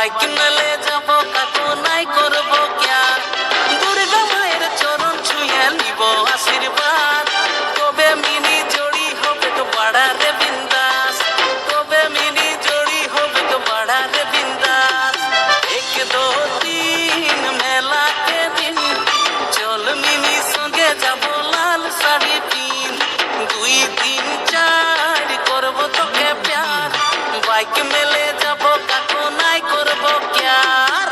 bike মেলে যাব কাকু নাই করব ক্যা দুর্গা মায়ের চরণ ছুঁয়ে নিব আশীর্বাদ তবে মিনি জড়ি হবে তো বড়া রে বিন্দাস তবে মিনি জড়ি হবে তো বড়া রে বিন্দাস এক দো তিন মেলা के दिन চল মিনি সঙ্গে যাব লাল শাড়ি পিন 2 3 4 করব তোকে প্যার বাইক মেলে যাব কাকু নাই করব ক্যার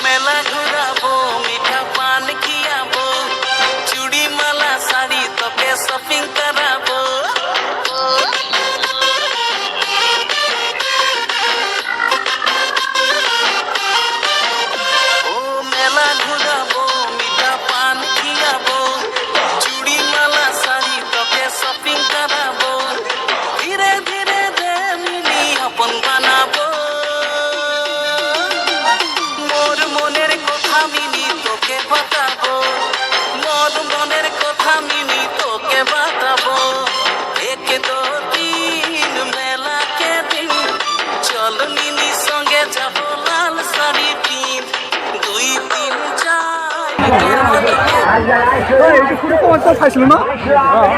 মেলা ঘুরাবো মিঠা পান খিয়াবো চুড়ি মালা শাড়ি তোকে শপিং করাবো ও মেলা ঘুরাবো মিঠা পান খিয়াবো চুড়ি মালা শাড়ি তোকে শপিং করাবো ধীরে ধীরে দে মিনি আপন বানাবো মোর মনের কথা মিনি তোকে বাতাবো মোর মনের কথা মিনি তোকে বাতাবো এক দো তিন মেলা के दिन চল মিনি সঙ্গে যাব লাল শাড়ি পিন 2 3 4 এইটা পুরো তোমারটা খাইছিল না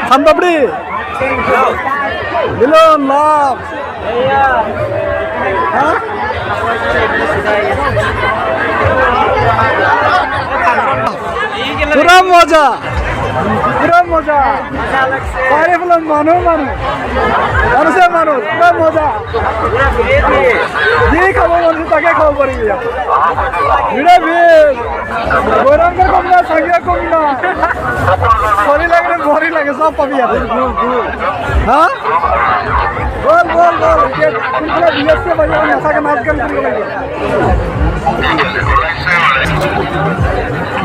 খানবাবড়ি মিলন লাভ হ্যাঁ পুরা মজা বাইরে বললাম মানুষের মানুষ পুরা মজা যে খাবো মানুষ তাকে খাবো পারি ভিড়ে ভিড় গৌরঙ্গের কম না সাকিয়া কম না শরীর লাগে ভরি লাগে সব পাবি হ্যাঁ বল কোনগুলো বিএসকে বাজে নেশাকে নাচ গান করবে লাগে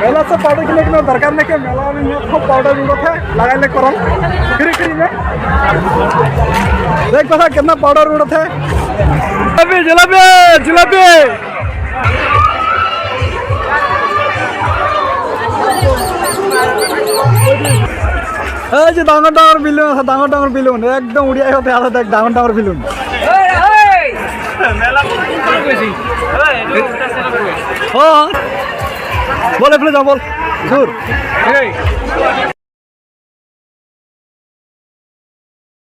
मेला से पाउडर के लिए दरकार नहीं के मेला में खूब पाउडर जरूरत है लगाने करम फ्री में देख पता कितना पाउडर जरूरत है जलेबी डांगर बिलुन एकदम उड़िया होते आधा देख डांगर बिलुन हाँ बोले जाओ बोल दूर